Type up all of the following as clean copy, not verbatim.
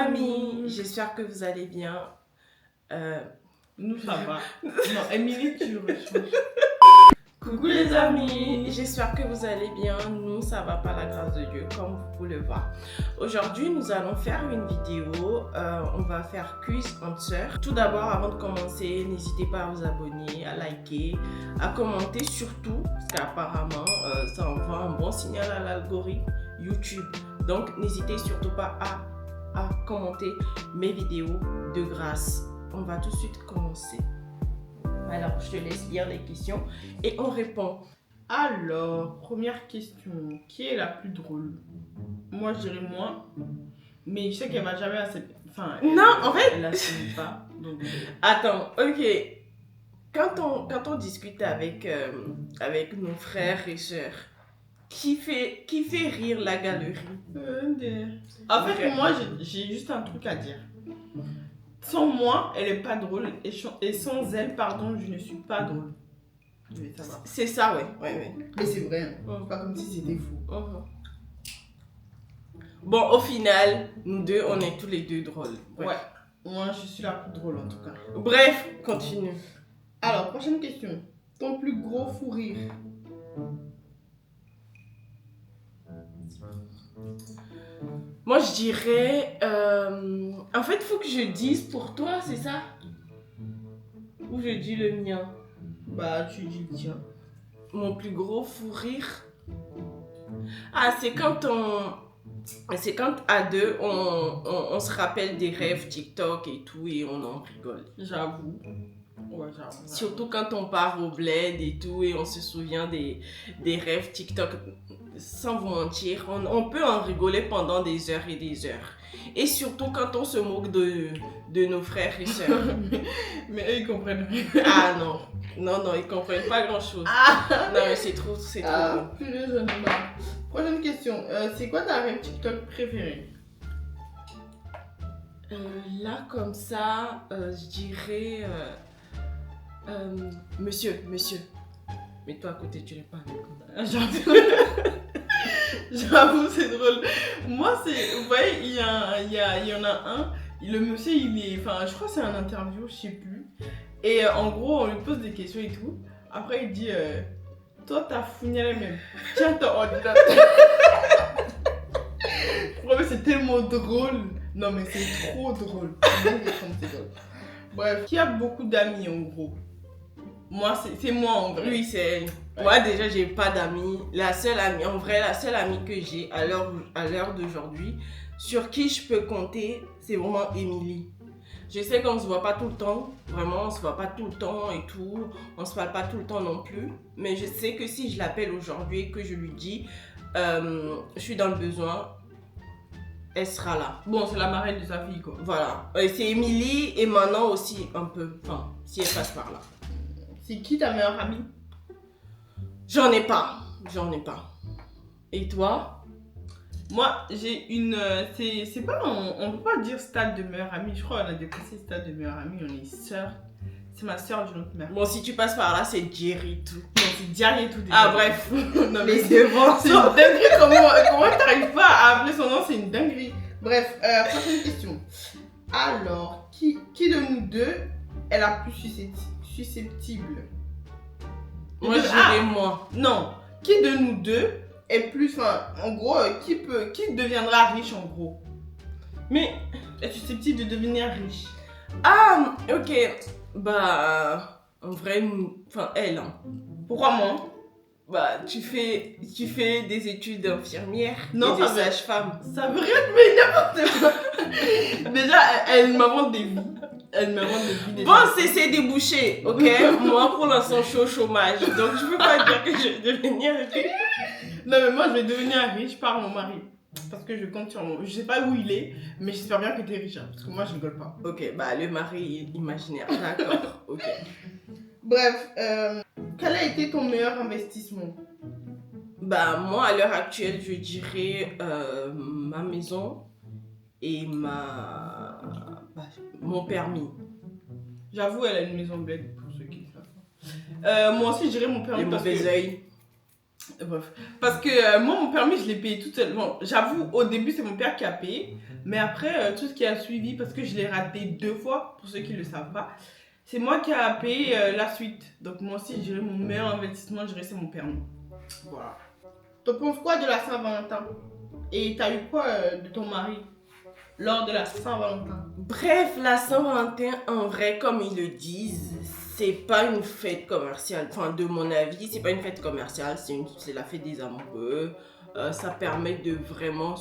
amis, j'espère que vous allez bien. Nous, ça va. Non, Émilie, tu rechanges. Coucou les amis, j'espère que vous allez bien. Nous, ça va par la grâce de Dieu, comme vous pouvez le voir. Aujourd'hui, nous allons faire une vidéo. On va faire quiz entre sœurs. Tout d'abord, avant de commencer, n'hésitez pas à vous abonner, à liker, à commenter surtout, parce qu'apparemment, ça envoie un bon signal à l'algorithme YouTube. Donc, n'hésitez surtout pas à commenter mes vidéos de grâce. On va tout de suite commencer. Alors, je te laisse lire les questions et on répond. Alors, première question. Qui est la plus drôle? Moi, je dirais moi. Mais je sais qu'elle va jamais accepter. Enfin, Non, en fait... Elle l'assume pas. Donc... Attends, ok. Quand on discute avec nos frères et sœurs, qui fait rire la galerie? En fait, moi, j'ai juste un truc à dire. Sans moi, elle est pas drôle. Et sans elle, pardon, je ne suis pas drôle. C'est ça, ouais. Mais c'est vrai, hein. C'est pas comme si c'était faux. Bon, au final, nous deux, on est tous les deux drôles. Ouais. Moi, je suis la plus drôle en tout cas. Bref, continue. Alors, prochaine question. Ton plus gros fou rire? Moi, je dirais... En fait, il faut que je dise pour toi, c'est ça? Ou je dis le mien? Bah, tu dis le tien. Mon plus gros fou rire? Ah, c'est quand à deux, on se rappelle des rêves TikTok et tout et on en rigole. J'avoue. Ouais, j'avoue. Surtout quand on part au bled et tout et on se souvient des rêves TikTok. Sans vous mentir, on peut en rigoler pendant des heures et des heures. Et surtout quand on se moque de nos frères et sœurs. Mais eux, ils comprennent rien. Ah non, ils comprennent pas grand chose. Non, mais c'est trop. Purée, j'en ai marre. Prochaine question. C'est quoi ta rêve TikTok préférée? Là, comme ça, je dirais... Monsieur. Mets-toi à côté, tu n'es pas avec moi. J'avoue, c'est drôle. Moi, c'est... Vous voyez, il y en a un. Le monsieur, il est... Enfin, je crois que c'est un interview, je sais plus. Et en gros, on lui pose des questions et tout. Après, il dit... Toi, t'as fouillé les mêmes. Tiens ton ordinateur. C'est tellement drôle. Non, mais c'est trop drôle. C'est drôle. Bref, qui a beaucoup d'amis en gros? Moi, c'est moi en vrai. Oui, c'est... Ouais. Moi, déjà, j'ai pas d'amis. La seule amie que j'ai à l'heure d'aujourd'hui, sur qui je peux compter, c'est vraiment Émilie. Je sais qu'on se voit pas tout le temps. Vraiment, on se voit pas tout le temps et tout. On se parle pas tout le temps non plus. Mais je sais que si je l'appelle aujourd'hui et que je lui dis, je suis dans le besoin, elle sera là. Bon, c'est la marraine de sa fille, quoi. Voilà. C'est Émilie et Manon aussi, un peu. Enfin, si elle passe par là. C'est qui ta meilleure amie? J'en ai pas. Et toi? Moi, j'ai une... C'est pas... On peut pas dire stade de meilleure amie. Je crois qu'on a dépassé stade de meilleure amie. On est sœurs. C'est ma sœur d'une autre mère. Bon, si tu passes par là, c'est Jerry tout. Non, c'est Jerry et tout. Déjà. Ah, bref. Non, mais c'est bon. C'est une dinguerie. Comment t'arrives pas à appeler son nom? C'est une dinguerie. Bref, prochaine question. Alors, qui de nous deux est la plus susceptible? Moi, je dirais moi. Non. Qui de nous deux est plus... Enfin, en gros, qui deviendra riche en gros? Mais est susceptible de devenir riche? Ah, ok. Bah, en vrai, enfin, elle. Hein. Pourquoi moi? Bah, tu fais des études d'infirmière non, et de sage-femme. Ça veut rien de n'importe quoi. Déjà, elle m'invente des vies. Bon, c'est débouché, ok? Moi, pour l'instant, je suis au chômage. Donc, je peux pas dire que je vais devenir riche. Non, mais moi, je vais devenir riche par mon mari. Parce que je compte sur mon... Je sais pas où il est, mais j'espère bien que t'es riche. Hein, parce que moi, je rigole pas. Ok, bah, le mari imaginaire. D'accord, ok. Bref, quel a été ton meilleur investissement? Bah, moi, à l'heure actuelle, je dirais ma maison et mon permis. J'avoue, elle a une maison bled pour ceux qui savent. Moi aussi, je dirais mon permis Les parce mauvais que... oeil. Bref. Parce que moi, mon permis, je l'ai payé toute seule. Bon, j'avoue, au début, c'est mon père qui a payé. Mais après, tout ce qui a suivi, parce que je l'ai raté 2 fois, pour ceux qui ne le savent pas, c'est moi qui a payé la suite. Donc moi aussi, je dirais mon meilleur investissement, je dirais c'est mon permis. Voilà. T'en penses quoi de la Saint-Valentin? Et t'as eu quoi de ton mari lors de la Saint-Valentin? Bref, la Saint-Valentin, en vrai, comme ils le disent, c'est pas une fête commerciale. Enfin, de mon avis, c'est pas une fête commerciale, c'est la fête des amoureux. Ça permet de vraiment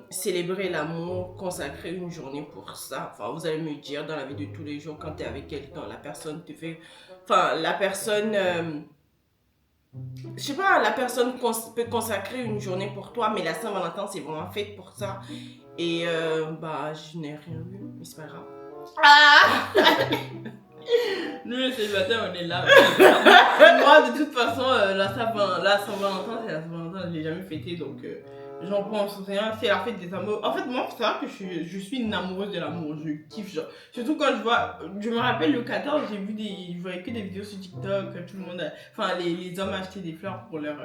célébrer l'amour, consacrer une journée pour ça. Enfin, vous allez me dire, dans la vie de tous les jours, quand tu es avec quelqu'un, la personne te fait... Enfin, la personne... je sais pas, la personne peut consacrer une journée pour toi, mais la Saint-Valentin, c'est vraiment fait pour ça. Et bah, je n'ai rien vu, mais c'est pas grave. Ah nous, les célibataires, on est là. Moi, de toute façon, la Saint-Valentin, c'est la Saint-Valentin, je l'ai jamais fêtée, donc j'en prends en soutien. C'est la fête des amours. En fait, moi, faut savoir que je suis une amoureuse de l'amour. Je kiffe, genre. Surtout quand je vois. Je me rappelle le 14, je voyais que des vidéos sur TikTok, tout le monde. Enfin, les hommes achetaient des fleurs pour leur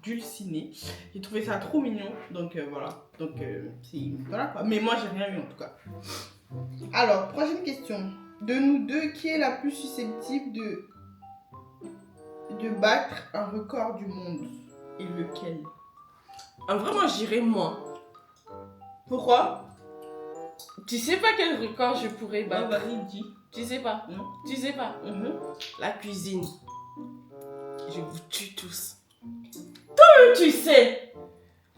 dulciné. J'ai trouvé ça trop mignon, donc voilà. Donc, c'est. Voilà quoi. Mais moi, j'ai rien eu en tout cas. Alors, prochaine question. De nous deux, qui est la plus susceptible de battre un record du monde? Et lequel? En vrai, moi, j'irais moi. Pourquoi? Tu sais pas quel record je pourrais battre? Vas-y, dis. Tu sais pas? Non. Tu sais pas? La cuisine. Je vous tue tous. Toi-même, tu sais.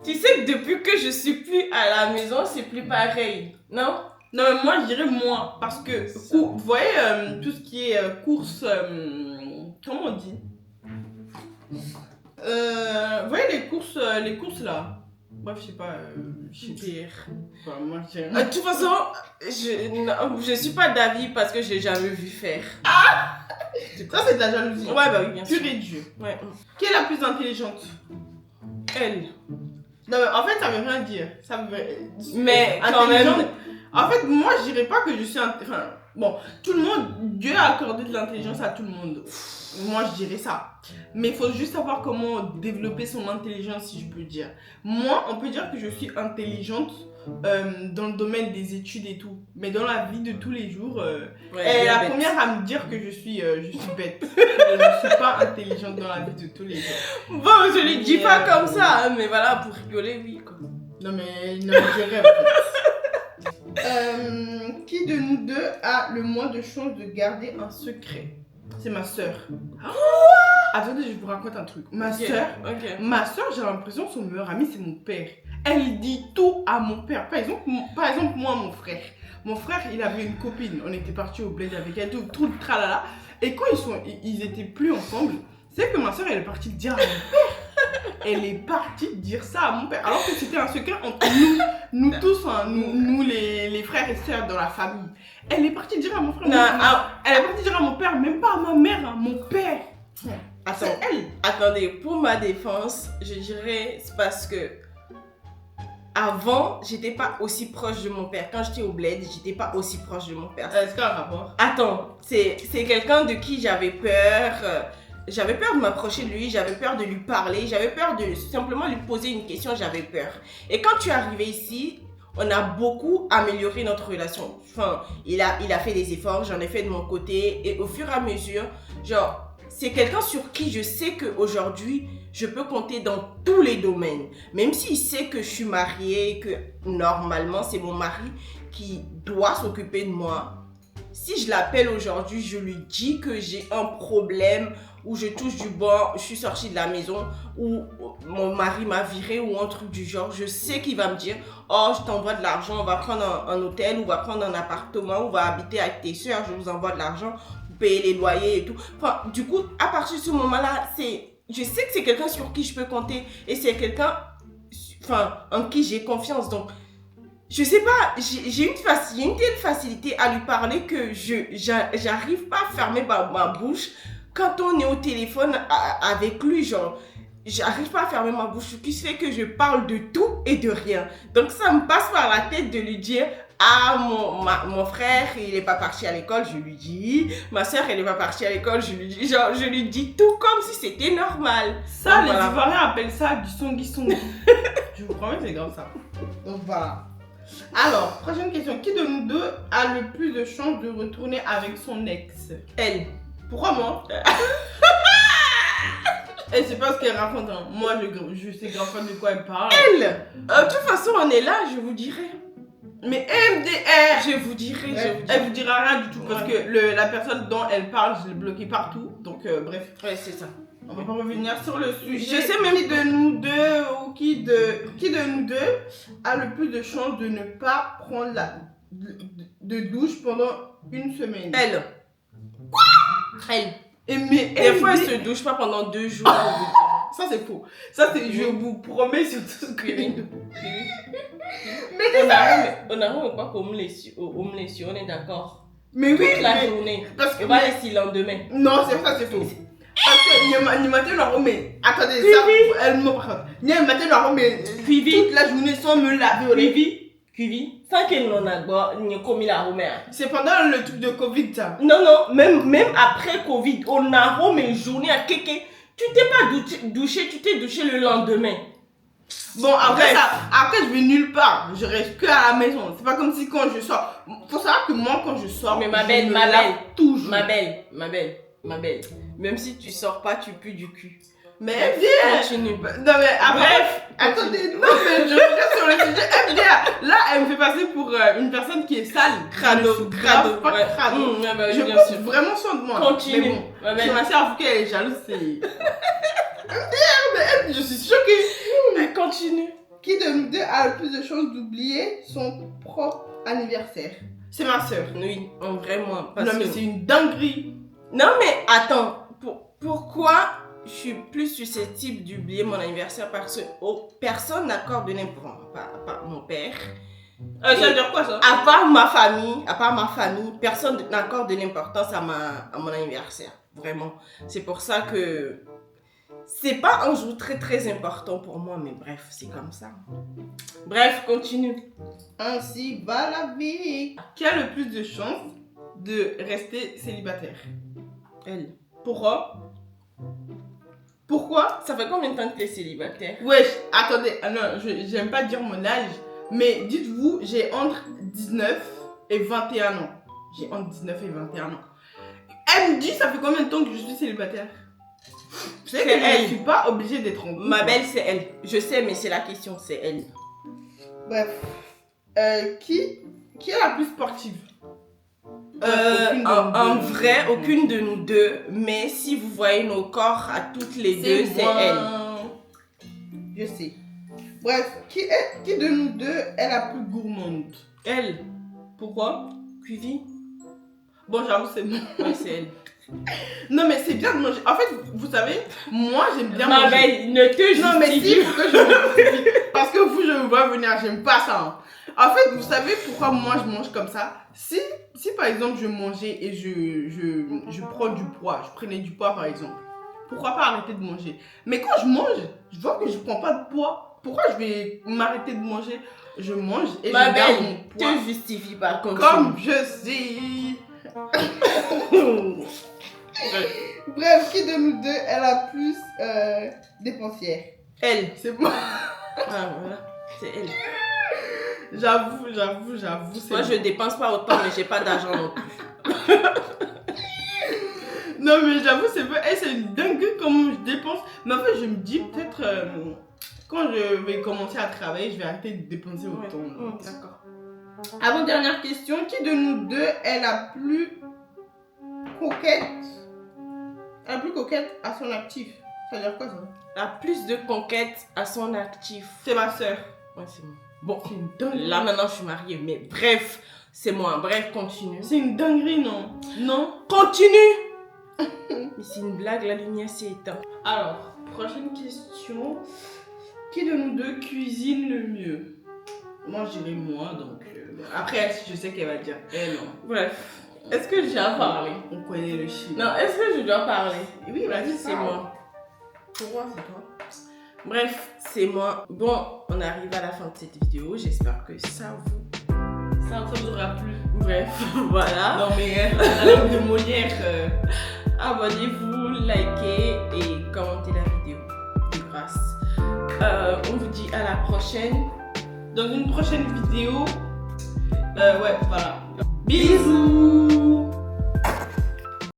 Tu sais que depuis que je suis plus à la maison, c'est plus pareil. Non? Non, mais moi, je dirais moi. Parce que, vous voyez, tout ce qui est course... comment on dit? Vous voyez les courses là? Bref, je sais pas. Enfin, moi, de toute façon, je suis pas d'avis parce que je l'ai jamais vu faire. Ah! Ça, c'est de la jalousie. Ouais, bah oui, bien sûr. Pur et Dieu. Ouais. Qui est la plus intelligente? Elle. Non, mais en fait, ça veut rien dire. Ça veut... Mais quand même. En fait, moi, je dirais pas que je suis... Enfin, bon, tout le monde... Dieu a accordé de l'intelligence à tout le monde. Moi, je dirais ça. Mais il faut juste savoir comment développer son intelligence, si je peux dire. Moi, on peut dire que je suis intelligente dans le domaine des études et tout. Mais dans la vie de tous les jours, elle est la première à me dire que je suis bête. Je ne suis pas intelligente dans la vie de tous les jours. Bon, je ne dis pas comme ça, hein, mais voilà, pour rigoler, oui. Quoi. Non, mais je rêve. Qui de nous deux a le moins de chances de garder un secret? C'est ma soeur. Attendez, je vous raconte un truc. Ma soeur, j'ai l'impression que son meilleur ami, c'est mon père. Elle dit tout à mon père. Par exemple, moi, mon frère. Mon frère, il avait une copine. On était partis au bled avec elle, tout le tralala. Et quand ils étaient plus ensemble, c'est que ma soeur, elle est partie dire à mon père. Elle est partie dire ça à mon père. Alors que c'était un secret entre nous tous, hein, nous les frères et sœurs dans la famille. Elle est partie dire à mon frère. Elle est partie dire à mon père, même pas à ma mère, à mon père. Attendez, pour ma défense, je dirais c'est parce que avant, j'étais pas aussi proche de mon père. Quand j'étais au bled, j'étais pas aussi proche de mon père. Est-ce qu'il y a un rapport? Attends, c'est quelqu'un de qui j'avais peur. J'avais peur de m'approcher de lui, j'avais peur de lui parler, j'avais peur de simplement lui poser une question, j'avais peur. Et quand tu es arrivé ici, on a beaucoup amélioré notre relation. Enfin, il a fait des efforts, j'en ai fait de mon côté. Et au fur et à mesure, genre, c'est quelqu'un sur qui je sais qu'aujourd'hui, je peux compter dans tous les domaines. Même s'il sait que je suis mariée, que normalement, c'est mon mari qui doit s'occuper de moi. Si je l'appelle aujourd'hui, je lui dis que j'ai un problème, ou je touche du bois, je suis sortie de la maison, ou mon mari m'a viré, ou un truc du genre, je sais qu'il va me dire « Oh, je t'envoie de l'argent, on va prendre un hôtel, ou on va prendre un appartement, ou on va habiter avec tes soeurs, je vous envoie de l'argent, vous payez les loyers et tout. » Enfin, du coup, à partir de ce moment-là, je sais que c'est quelqu'un sur qui je peux compter, et c'est quelqu'un en qui j'ai confiance. Donc, je sais pas, j'ai une telle facilité à lui parler que j'arrive pas à fermer ma bouche. Quand on est au téléphone avec lui, genre, j'arrive pas à fermer ma bouche, ce qui fait que je parle de tout et de rien. Donc ça me passe par la tête de lui dire, Ah, mon frère, il n'est pas parti à l'école, je lui dis. Ma soeur, elle n'est pas partie à l'école, je lui dis. Genre, je lui dis tout comme si c'était normal. Ça, Donc, les voilà. Ivoiriens appellent ça du songi-songi. Je vous promets que c'est grave ça. Donc voilà. Alors, prochaine question. Qui de nous deux a le plus de chances de retourner avec son ex? Elle. Pourquoi moi? Et c'est pas ce qu'elle raconte. Hein. Moi, je sais grave pas de quoi elle parle. Elle. De toute façon, on est là, je vous dirai. Mais MDR! Je vous dirai, Elle vous dira rien du tout parce que la personne dont elle parle, je l'ai bloquée partout. Donc, bref. Ouais, c'est ça. On va pas revenir sur le sujet. Je sais même qui de nous deux ou qui de nous deux a le plus de chances de ne pas prendre de douche pendant une semaine. Elle. Quoi? Elle. Et mais Des fois, elle se douche pas pendant 2 jours. Ça c'est faux. Ça c'est, je vous promets sur tout ce que on a pas comme les on est d'accord. Mais oui. Toute la journée. Parce que on va laisser le lendemain. Non, c'est ça c'est faux. Parce que matin mais attendez ça, elle me parle. Matin mais toute la journée sans me laver. Cuivi, sans qu'elle n'en a commis la romaine. C'est pendant le truc de Covid ça. Non, même après Covid, on a remis une journée à kéké. Tu t'es pas douché, tu t'es douché le lendemain. Bon, après je vais nulle part. Je reste que à la maison. C'est pas comme si quand je sors. Faut savoir que moi, quand je sors, mais ma belle, toujours. Ma belle. Même si tu sors pas, tu pues du cul. Mais MDR, continue. Non mais bref, attendez, non mais je reviens sur le sujet MDR. Là, elle me fait passer pour une personne qui est sale. Crado. Pas crado. Je prends vraiment soin de moi. Continue. Mais bon, si ma soeur, qu'elle est jalouse, c'est... MDR, mais je suis choquée. Continue. Qui de nous deux a le plus de chances d'oublier son propre anniversaire? C'est ma soeur. Oui, en vrai, moi. Non mais c'est une dinguerie. Non mais attends, pourquoi je suis plus susceptible d'oublier mon anniversaire? Parce que personne n'accorde de l'importance, à part mon père. Ça veut dire quoi ça? À part ma famille, personne n'accorde de l'importance à mon anniversaire. Vraiment. C'est pour ça que c'est pas un jour très très important pour moi, mais bref, c'est comme ça. Bref, continue. Ainsi va la vie. Qui a le plus de chances de rester célibataire? Elle. Pourquoi? Pourquoi? Ça fait combien de temps que tu es célibataire? Wesh, attendez, non, j'aime pas dire mon âge, mais dites-vous, j'ai entre 19 et 21 ans. J'ai entre 19 et 21 ans. Elle me dit, ça fait combien de temps que je suis célibataire? Vous savez que je ne suis pas obligée d'être en couple. Ma belle, c'est elle. Je sais, mais c'est la question, c'est elle. Bref. Qui est la plus sportive? En vrai, aucune de nous deux. Mais si vous voyez nos corps à toutes les deux, c'est elle. Je sais. Bref, qui de nous deux est la plus gourmande? Elle. Pourquoi? Cuivy. Bon, j'avoue, c'est bon. Oui, c'est elle. Non, mais c'est bien de manger. En fait, vous savez, moi, j'aime bien manger. Ma belle, ne te justifie. Non, mais si, faut que je me justifie. Parce que vous, je me vois venir, j'aime pas ça. Hein. En fait, vous savez pourquoi moi, je mange comme ça? Si par exemple, je mangeais et je prends du poids, je prenais du poids, par exemple, pourquoi pas arrêter de manger? Mais quand je mange, je vois que je prends pas de poids. Pourquoi je vais m'arrêter de manger? Je mange et je garde mon poids. Te justifie pas comme je suis. Bref, qui de nous deux est la plus dépensière? Elle. C'est moi. Ah voilà, c'est elle. J'avoue. Moi, je dépense pas autant, mais j'ai pas d'argent non plus. Non, mais j'avoue, c'est vrai. C'est une dinguerie comment je dépense. Mais en fait, je me dis peut-être quand je vais commencer à travailler, je vais arrêter de dépenser autant. D'accord. Avant-dernière question, qui de nous deux est la plus coquette? La plus coquette à son actif. Ça veut dire quoi ça? La plus de conquêtes à son actif. C'est ma soeur. Ouais, c'est moi. Bon, là maintenant je suis mariée, mais bref, c'est moi. Bref, continue. C'est une dinguerie, non? Non? Continue. Mais c'est une blague, la lumière s'est éteinte. Alors, prochaine question. Qui de nous deux cuisine le mieux? Moi, je dirais moi, donc... Après, je sais qu'elle va dire elle, non. Bref. Est-ce que j'ai à parler? On connaît le chien. Non, est-ce que je dois parler? Oui, vas-y, c'est moi. Pourquoi c'est toi? Bref, c'est moi. Bon, on arrive à la fin de cette vidéo. J'espère que ça vous Ça vous aura plu. Bref, voilà. Non mais la langue de Molière. Abonnez-vous, likez et commentez la vidéo. De grâce. On vous dit à la prochaine. Dans une prochaine vidéo. Ouais, voilà. Bisous.